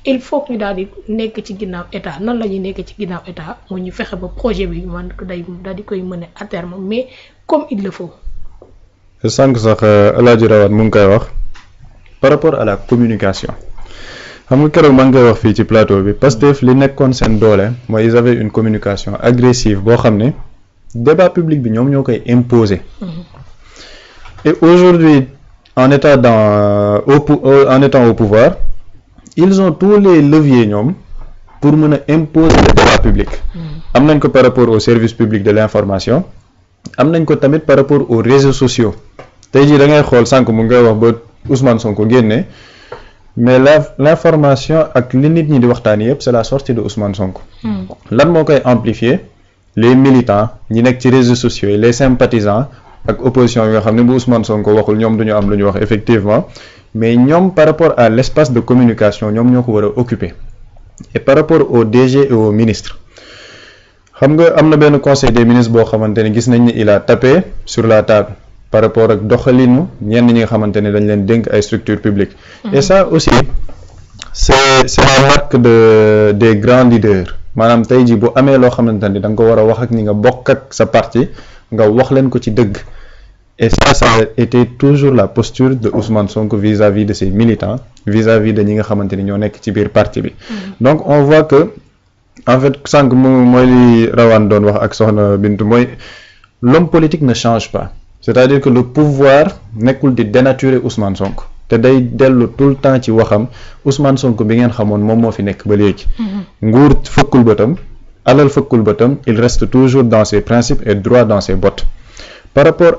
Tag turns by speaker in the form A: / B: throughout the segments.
A: il faut que ñu daal di nekk ci ginnaaw état nan la ñuy nekk ci ginnaaw état moo ñu fexe ba projet bi man day daal di koy mën à terme mais comme il le faut.
B: sànq sax El Hadj Rawane mu ngi koy wax par rapport à la communication xam nga keroog maa ngi koy wax fii ci plateau bi Pastef li nekkoon seen doole mooy ils avaient une communication agressive boo xam ne débat public bi ñoom ñoo koy imposer. Et aujourd'hui en étant au pouvoir ils ont tous les leviers ñoom pour mën a imposer le débat public. am nañ ko par rapport au service public de l'information am nañ ko tamit par rapport aux réseaux sociaux tey jii da ngay xool sànq mu ngay wax ba Ousmane Sonko génne mais l'information ak li nit ñi di waxtaan yëpp c'est la sortie de Ousmane Sonko. lan moo koy amplifier les militants ñi nekk ci réseaux sociaux yi les sympathisants ak opposition yi nga xam ne bu Ousmane Sonko waxul ñoom duñu am lu ñu wax effectivement mais ñoom par rapport à l'espace de communication ñoom ñoo ko war a occuper et par rapport au DG et au ministre xam nga am na benn conseil des ministres boo xamante ne gis nañ ni il a tapé sur la table par rapport ak doxalinu ñenn ñi nga xamante ne dañ leen dénk ay structures publiques. Et ça aussi c'est la marque des grands leaders maanaam tey jii bu amee loo xamante ne da nga ko war a wax ak ñi nga bokk ak sa parti nga wax leen ko ci dëgg. Et ça a été toujours la posture de Ousmane Sonko vis-à-vis de ses militants vis-à-vis de ñi nga xamante ni ñoo nekk ci biir parti bi. Donc on voit que en fait sànq mooy li Rawane doon wax ak soxna Bintu mooy l'homme politique ne change pas c'est-à-dire que le pouvoir nekkul di dénaturer Ousmane Sonko te day dellu tout le temps ci waxam Ousmane Sonko bi ngeen xamoon moom moo fi nekk ba léegi. nguur fëkkul bëtam alal fëkkul bëtam il reste toujours dans ses principes et droit dans ses bottes par rapport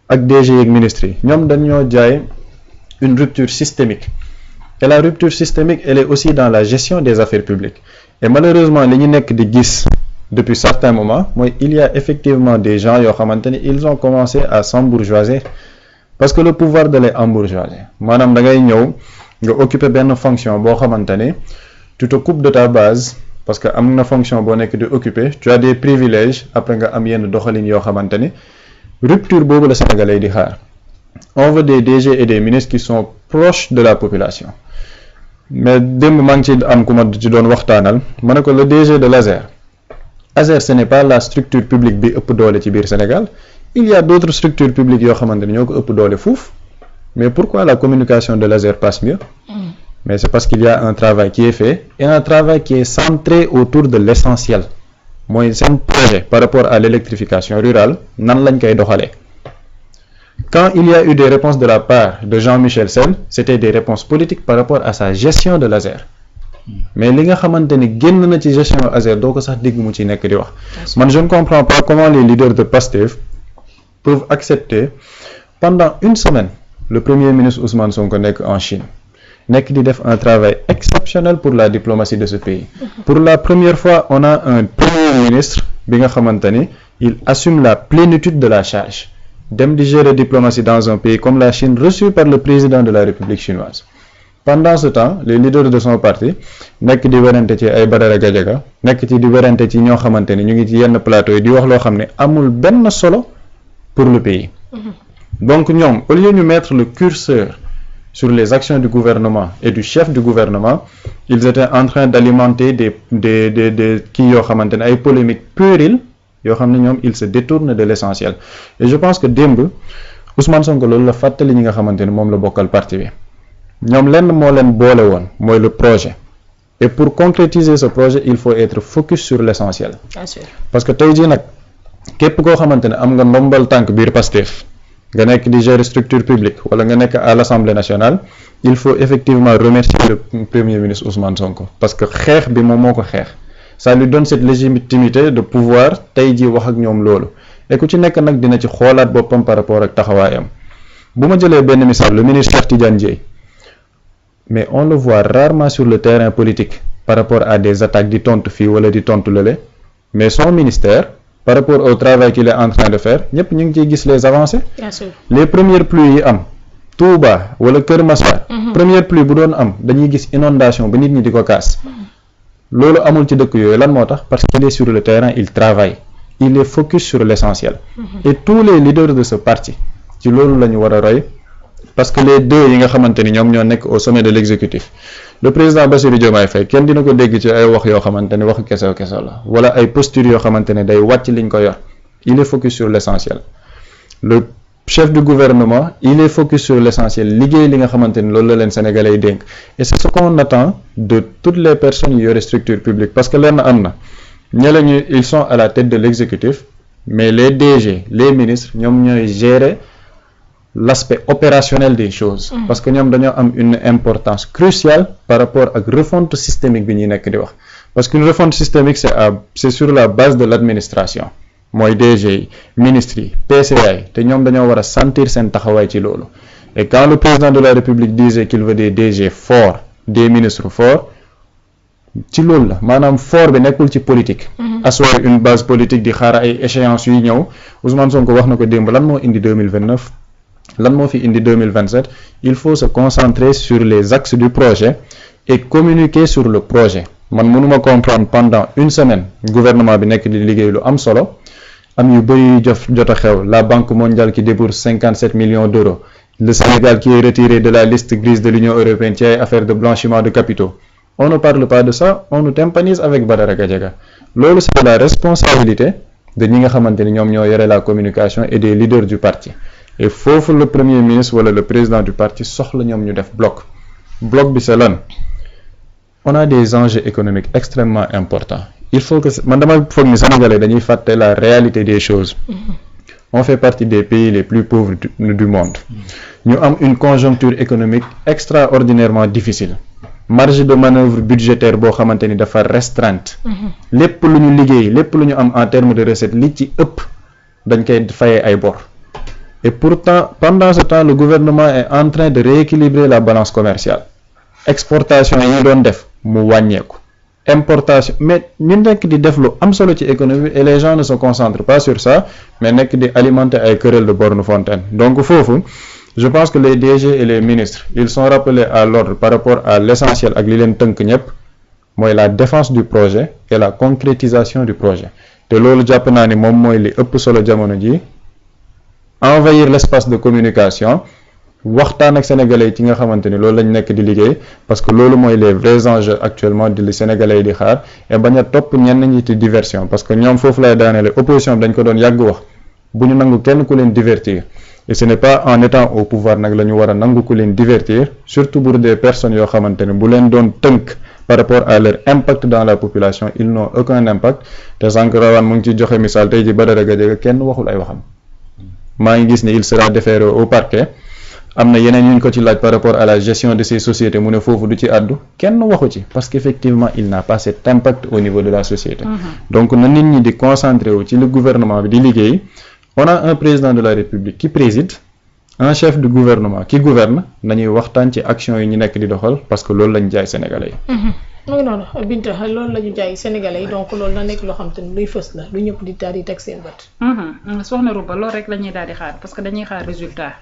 B: ak DG ak ministres yi ñoom dañoo jaay une rupture systémique et la rupture systémique elle est aussi dans la gestion des affaires publiques et malheureusement li ñu nekk di gis depuis certains moments mooy il y a effectivement des gens yoo xamante ni ils ont commencé à s'embourgeoiser parce que le pouvoir da lay embourgeoiser maanaam da ngay ñëw nga occuper benn fonction boo xamante ni tu te coupes de ta base parce que am na fonction boo nekk di occuper tu as des privilèges après nga am yenn doxalin yoo xamante ni rupture boobu la Sénégalais di xaar on veut des DG et des ministres qui sont proches de la population mais démb maa ngi ci am ku ma ci doon waxtaanal ma ne ko le DG de l'ASER ce n'est pas la structure publique bi ëpp doole ci biir Sénégal il y a d'autres structures publiques yoo xamante ni ñoo ko ëpp doole fuuf mais pourquoi la communication de l'ASER passe mieux mais c'est parce qu'il y a un travail qui est fait et un travail qui est centré autour de l'essentiel mooy seen projet par rapport à l'électrification rurale nan lañ koy doxalee quand il y a eu des réponses de la part de Jean-Michel Sène c'était des réponses politiques par rapport à sa gestion de l'ASER mais li nga xamante ni génn na ci gestion ASER doo ko sax dégg mu ci nekk di wax man je ne comprends pas comment les leaders de Pastef peuvent accepter pendant une semaine le premier ministre Ousmane Sonko nekk en Chine nekk di def un travail exceptionnel pour la diplomatie de ce pays pour la première fois on a un premier ministre bi nga xamante ni il assume la plénitude de la charge dem di gérer diplomatie dans un pays comme la Chine reçu par le président de la République chinoise pendant ce temps les leaders de son parti nekk di werante ci ay Badara Gadiaga nekk ci di werante ci ñoo xamante ni ñu ngi ci yenn plateau yi di wax loo xam ne amul benn solo pour le pays donc ñoom au lieu ñu mettre le curseur sur les actions du gouvernement et du chef du gouvernement ils étaient en train d'alimenter des kii yoo xamante ne ay polémiques puériles yoo xam ne ñoom ils se détournent de l'essentiel et je pense que démb Ousmane Sonko loolu la fàttali ñi nga xamante ne moom la bokkal parti bi ñoom lenn moo leen boole woon mooy le projet et pour concrétiser ce projet il faut être focus sur l'essentiel. Bien sûr. Parce que tey jii nag képp koo xamante ne am nga ndombal tànk biir Pastef nga nekk di gérer structure publique wala nga nekk à l'Assemblée nationale il faut effectivement remercier le premier ministre Ousmane Sonko parce que xeex bi moom moo ko xeex ça lui donne cette légitimité de pouvoir tey jii wax ak ñoom loolu et ku ci nekk nag dina ci xoolaat boppam par rapport ak taxawaayam bu ma jëlee benn misaal le ministre Cheikh Tidiane Dièye mais on le voit rarement sur le terrain politique par rapport à des attaques di tontu fii wala di tontu lële mais son ministère par rapport au travail qu'il est en train de faire ñëpp ñu ngi ciy gis les avancées. Bien sûr. Les premières pluies yi am Touba wala Kër Massar première pluie bu doon am dañuy gis inondation ba nit ñi di ko kaas loolu amul ci dëkk yooyu lan moo tax parce qu'il est sur le terrain il travaille il est focus sur l'essentiel et tous les leaders de ce parti ci loolu la ñu war a roy parce que les deux yi nga xamante ni ñoom ñoo nekk au sommet de l'exécutif le président Bassirou Diomaye Faye kenn dina ko dégg ci ay wax yoo xamante ne waxu kese la wala ay postures yoo xamante ne day wàcc liñ ko yor. Il est focus sur l'essentiel. Le chef du gouvernement, il est focus sur l'essentiel. Liggéey li nga xamante ni loolu la leen Sénégalais yi dénk et c'est ce qu'on attend de toutes les personnes yu yore structure publique parce que lenn am na ñeneen ñi ils sont à la tête de l'exécutif mais les DG les ministres ñoom ñooy gérer l'aspect opérationnel des choses. Parce que ñoom dañoo am une importance cruciale par rapport ak refonte systémique bi ñuy nekk di wax parce qu'une refonte systémique c'est sur la base de l'administration. mooy DG yi ministres yi PCA yi te ñoom dañoo war a sentir seen taxawaay ci loolu et quand le président de la République disait qu'il veut des DG forts des ministres forts ci loolu la maanaam fort bi nekkul ci politique. asseoir une base politique di xaar ay échéances yuy ñëw Ousmane Sonko wax na ko démb lan moo indi 2029 lan moo fi indi 2027 il faut se concentrer sur les axes du projet et communiquer sur le projet man mënuma comprendre pendant une semaine gouvernement bi nekk di liggéey lu am solo. am yu bëri jot a xew la Banque mondiale qui débourse 57 millions d'euros le Sénégal qui est retiré de la liste grise de l'Union européenne ci ay affaire de blanchiment de capitaux on ne parle pas de ça on nous tympanise avec Badara Gadiaga loolu c'est la responsabilité de ñi nga xamante ni ñoom ñoo yore la communication et des leaders du parti et foofu le premier ministre wala le président du parti soxla ñoom ñu def bloc bi c'est lan on a des enjeux économiques extrêmement importants il faut que man dama foog ni Sénégalais dañuy fàtte la réalité des choses on fait partie des pays les plus pauvres du monde ñu am une conjoncture économique extraordinairement difficile marge de manœuvre budgétaire boo xamante ni dafa restreinte lépp lu ñu liggéey lépp lu ñu am en termes de recettes li ci ëpp dañ koy fayee ay bor et pourtant pendant ce temps le gouvernement est en train de rééquilibrer la balance commerciale exportation yi ñu doon def mu wàññeeku importation mais ñu nekk di def lu am solo ci économie et les gens ne se concentrent pas sur ça mais nekk di alimenter ay querelles de borne fontaine donc foofu je pense que les DG et les ministres ils sont rappelés à l'ordre par rapport à l'essentiel ak li leen tënk ñëpp mooy la défense du projet et la concrétisation du projet te loolu jàpp naa ni moom mooy li ëpp solo jamono ji envahir l'espace de communication waxtaan ak sénégalais yi ci nga xamante ni loolu lañ nekk di liggéey parce que loolu mooy les vrais enjeux actuellement di li sénégalais yi di xaar et bañ a topp ñenn ñi ci diversion parce que ñoom foofu lay daaneele opposition bi dañ ko doon yàgg wax bu ñu nangu kenn ku leen divertir et ce n'est pas en étant au pouvoir nag la ñu war a nangu ku leen divertir surtout pour des personnes yoo xamante ne bu leen doon tënk par rapport à leur impact dans la population ils n'ont aucun impact te sànq rawaan mu ngi ci joxe misaal tey ji Badara Gadiaga kenn waxul ay waxam maa ngi gis ne il sera déféré au parquet am na yeneen ñu ko ci laaj par rapport à la gestion de ces sociétés mu ne foofu du ci àddu kenn waxu ci parce qu'effectivement il n'a pas cet impact au niveau de la société donc na nit ñi di concentré wu ci le gouvernement bi di liggéey on a un président de la République qui préside un chef de gouvernement qui gouverne nañuy waxtaan ci action yi ñu nekk di doxal parce que loolu lañ jaay sénégalais yi
A: mooy noonu Binta loolu la ñu jaay sénégalais yi donc loolu na nekk loo xam te ne luy fës la lu ñëpp di daal di teg seen bët.
C: soxna Rouba loolu rek la ñuy daal di xaar parce que dañuy xaar résultat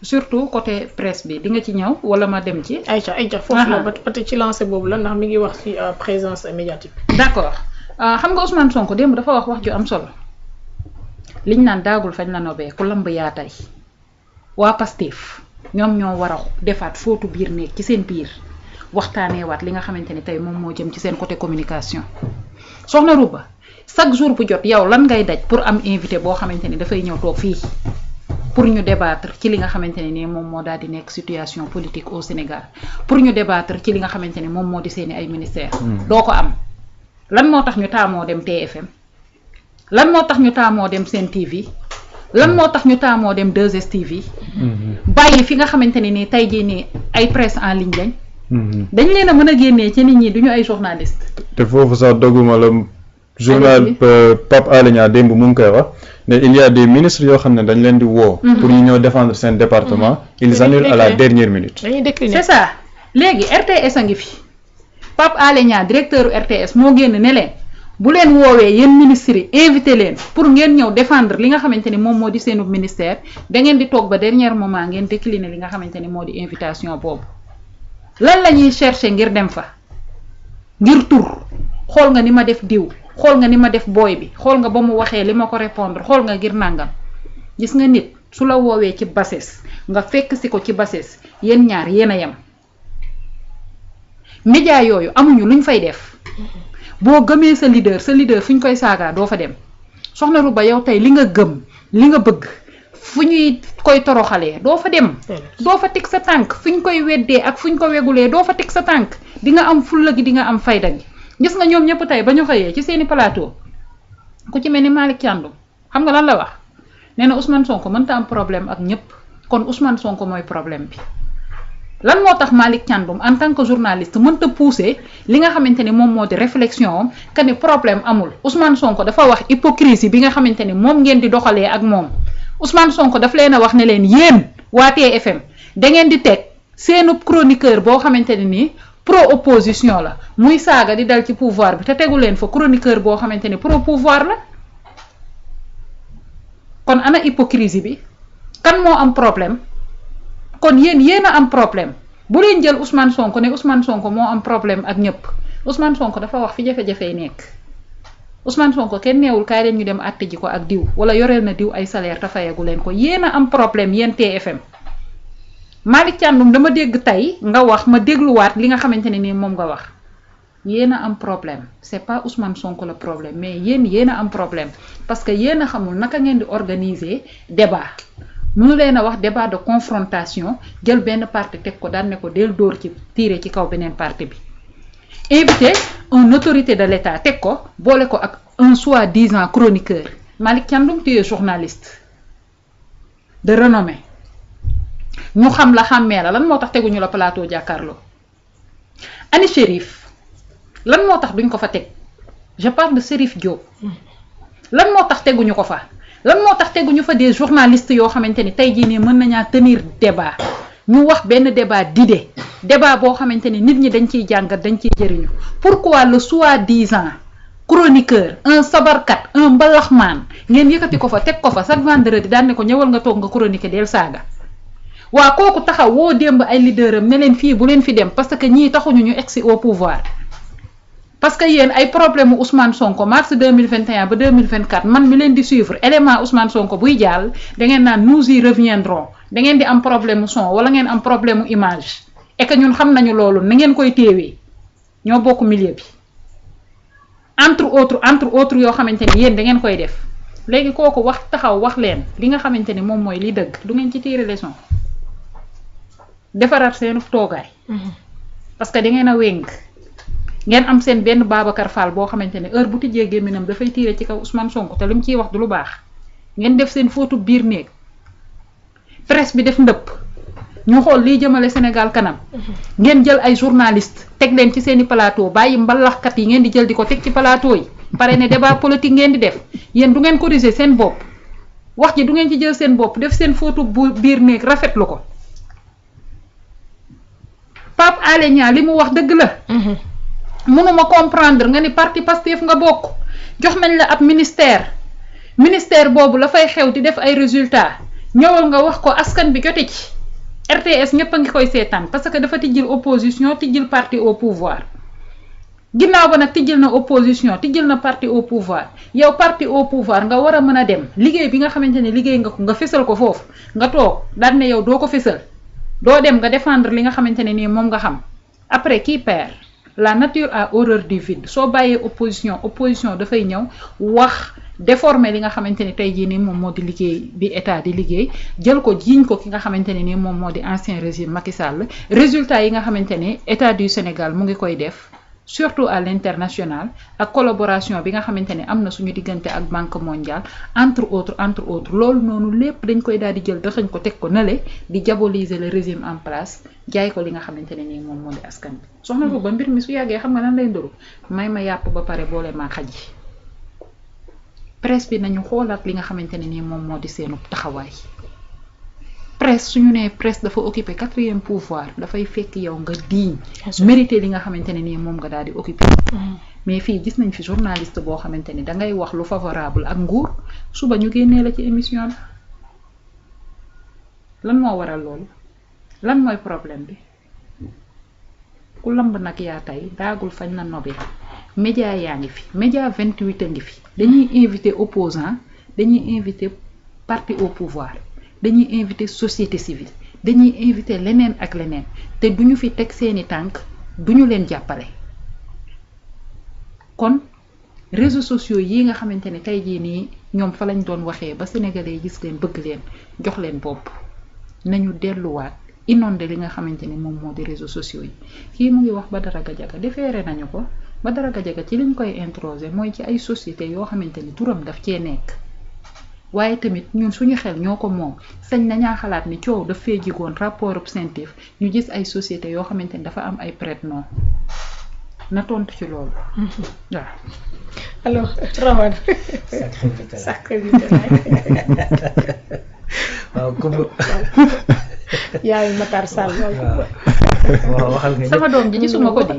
C: surtout côté presse bi di nga ci ñëw wala ma dem ci. Aïcha
A: foofu la ba tey ci lancé boobu la ndax mi ngi wax ci présence médiatique.
C: d'accord xam nga Ousmane Sonko démb dafa wax ju am solo liñ naan daagul fañ la nobee ku lamb yaa tey waa Pastef ñoom ñoo war a defaat fóotu biir nekk ci seen biir. waxtaanee waat li nga xamante ni tey moom moo jëm ci seen côté communication soxna Rouba chaque jour bu jot yow lan ngay daj pour am invité boo xamante ni dafay ñëw toog fii pour ñu débattre ci li nga xamante ne ni moom moo daal di nekk situation politique au Sénégal pour ñu débattre ci li nga xamante ni moom moo di seeni ay ministères. doo ko am lan moo tax ñu taamoo dem TFM lan moo tax ñu taamoo dem Sen TV lan moo tax ñu taamoo dem 2STV. bàyyi fi nga xamante ne ni tey jii nii ay presse en ligne lañ. dañ leen a mën a génnee ci nit ñi duñu ay journaliste
B: te foofu sax dogguma la journal Pape Alé Niang démb mu ngi koy wax ne il y a des ministres yoo xam ne dañ leen di woo pour ñu ñëw défendre seen département ils annulent à la dernière minute
A: dañuy décliner
C: c'est ça léegi RTS a ngi fi Pape Alé Niang directeur RTS moo génn ne leen bu leen woowee yéen ministres yi invité leen pour ngeen ñëw défendre li nga xamante ni moom moo di seenu ministère da ngeen di toog ba dernier moment ngeen décliner li nga xamante ni moo di invitation boobu lan la ñuy chercher ngir dem fa ngir tur xool nga ni ma def diw xool nga ni ma def booy bi xool nga ba mu waxee li ma ko répondre xool nga ngir nàngam gis nga nit su la woowee ci bases nga fekk si ko ci bases yéen ñaar yéen a yem média yooyu amuñu luñ fay def boo gëmee sa leader fu ñu koy saagaa doo fa dem soxna Rouba yow tey li nga gëm li nga bëgg fu ñuy koy toroxalee doo fa dem doo fa teg sa tànk fu ñu koy weddee ak fu ñu ko wegulee doo fa teg sa tànk di nga am fulla gi di nga am fayda gi gis nga ñoom ñëpp tey ba ñu xëyee ci seeni plateau ku ci mel ni Malick Thiandoum xam nga lan la wax nee na Ousmane Sonko mënta am problème ak ñëpp kon Ousmane Sonko mooy problème bi lan moo tax Malick Thiandoum en tant que journaliste mënta pousser li nga xamante ni moom moo di réflexion am que ni problème amul Ousmane Sonko dafa wax hypocrisie bi nga xamante ni moom ngeen di doxalee ak moom Ousmane Sonko daf leen a wax ne leen yéen waa TFM da ngeen di teg seenu chroniqueur boo xamante ne nii pro opposition la muy saaga di dal ci pouvoir bi te tegu leen fa chroniqueur boo xamante ni pro pouvoir la kon ana hypocrisie bi kan moo am problème kon yéen a am problème bu leen jël Ousmane Sonko ne Ousmane Sonko moo am problème ak ñëpp Ousmane Sonko dafa wax fi jafe-jafe yi nekk Ousmane Sonko kenn neewul kaay leen ñu dem àtte ji ko ak diw wala yoreel na diw ay salaire te fayagu leen ko yéen a am problème yéen TFM Malick Thiandoum dama dégg tey nga wax ma dégluwaat li nga xamante ne nii moom nga wax yéen a am problème c'est pas Ousmane Sonko le problème mais yéen a am problème parce que yéen a xamul naka ngeen di organiser débat mënu leen a wax débat de confrontation jël benn parti teg ko daan ne ko del dóor ci tiire ci kaw beneen parti bi invité une autorité de l'État teg ko boole ko ak un soi-disant chroniqueur Malick Thiandoum tu es journaliste de renommée ñu xam la xàmmee la lan moo tax teguñu la plateau jàkkaarloo Ani Chérif lan moo tax duñ ko fa teg je parle de Chérif Diop lan moo tax teguñu ko fa lan moo tax teguñu fa des journalistes yoo xamante ni tey jii nii mën nañaa tenir débat ñu wax benn débat d'idée débat boo xamante ni nit ñi dañ ciy jàngat dañ ciy jëriñu pourquoi le soi-disant chroniqueur un sabarkat un mbalaxmaan ngeen yëkkati ko fa teg ko fa chaque vendredi daan ne ko ñëwal nga toog nga chroniquer del saaga waa kooku taxaw woo démb ay leader am ne leen fii bu leen fi dem parce que ñii taxuñu ñu egsi au pouvoir parce que yéen ay problème mu Ousmane Sonko mars 2021 ba 2024 man mi leen di suivre élément Ousmane Sonko buy jàll da ngeen naan nous y reviendrons da ngeen di am problème mu son wala ngeen am problème mu image et que ñun xam nañu loolu na ngeen koy téewee ñoo bokk milieu bi entre autres yoo xamante ni yéen da ngeen koy def léegi kooku wax taxaw wax leen li nga xamante ni moom mooy li dëgg du ngeen ci tirer leçon defaraat seen toogaay parce que da ngeen a wéng ngeen am seen benn Babacar Fall boo xamante ne heure bu tijjee gémminam dafay tiire ci kaw Ousmane Sonko te li mu ciy wax du lu baax ngeen def seen fóotu biir néeg presse bi def ndëpp ñu xool liy jëmale Sénégal kanam ngeen jël ay journaliste teg leen ci seeni plateau bàyyi mbalaxkat yi ngeen di jël di ko teg ci plateau yi pare ne débat politique ngeen di def yéen du ngeen corriger seen bopp wax ji du ngeen ci jël seen bopp def seen fóotu biir néeg rafetlu ko Pape Alé Niang li mu wax dëgg la mënuma comprendre nga ni parti Pastef nga bokk jox nañ la ab ministère boobu la fay xew di def ay résultats ñëwal nga wax ko askan bi jote ci RTS ñëpp a ngi koy seetaan parce que dafa tijjil opposition tijjil parti au pouvoir ginnaaw ba nag tijjil na opposition tijjil na parti au pouvoir yow parti au pouvoir nga war a mën a dem liggéey bi nga xamante ne liggéey nga ko nga fésal ko foofu nga toog daan ne yow doo ko fésal doo dem nga défendre li nga xamante ne nii moom nga xam après qui perd la nature a horreur du vide soo bàyyee opposition dafay ñëw wax déformer li nga xamante ni tey jii nii moom moo di liggéey bi état di liggéey jël ko jiiñ ko ki nga xamante ne nii moom moo di ancien régime Macky Sall résultat yi nga xamante ni état du Sénégal mu ngi koy def surtout à l'international ak collaboration bi nga xamante ne am na suñu diggante ak Banque mondiale entre autres loolu noonu lépp dañ koy daal di jël daxañ ko teg ko nale di diaboliser le régime en place jaay ko li nga xamante ne nii moom moo di askan bi soxna ko ba mbir mi su yàggee xam nga nan lay nduru may ma yàpp ba pare boole maa xaj yi presse bi nañu xoolaat li nga xamante ne nii moom moo di seenu taxawaay presse suñu nee presse dafa occuper 4e pouvoir dafay fekk yow nga diiñ mérité li nga xamante ne nii moom nga daal di occuper mais fii gis nañ fi journaliste boo xamante ni dangay wax lu favorable ak nguur suba ñu génnee la ci émission bi lan moo waral loolu lan mooy problème bi ku lamb nag yaa tey daagul fañ la nobee média yaa ngi fi média 28 a ngi fi dañuy invité opposant dañuy invité parti au pouvoir dañuy invité société civile dañuy invité leneen ak leneen te duñu fi teg seeni tànk duñu leen jàppale. kon réseaux sociaux yi nga xamante ne tey jii nii ñoom fa lañ doon waxee ba sénégalais gis leen bëgg leen jox leen bopp nañu delluwaat inondé li nga xamante ne moom moo di réseaux sociaux yi. kii mu ngi wax Badara Gadiaga defeere nañu ko Badara Gadiaga ci liñ koy introsé mooy ci ay société yoo xamante ni turam daf cee nekk waaye tamit ñun suñu xel ñoo ko moom sañ nañaa xalaat ni coow daf fee jigoon rapport obsentif ñu gis ay société yoo xamante ni dafa am ay prête-nom na tontu ci loolu. waaw.
A: alors Rawane. sacré
D: waaw kumba.
A: yaayu Matar Sall.
D: waaw waxal nga
C: sama doom ji gisuma ko di.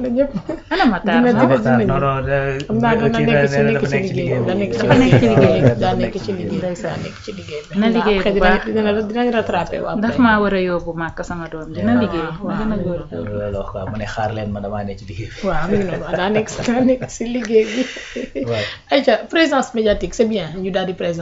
C: ana Matar
A: dina
D: non
A: xam naa dana nekk ci liggéey bi daa nekk ci liggéey bi.
C: na liggéey bu baax
A: dinañ rattrapé waaw.
C: ndax maa war a yóbbu màkk sama doom dina liggéey. dina góor
D: loolu wax quoi mu ne xaar leen ma damaa ne ci liggéey bi.
A: waaw mi ngi noonu daa nekk ci liggéey bi.
D: waaw
A: ayca présence médiatique c'est bien ñu daal di présence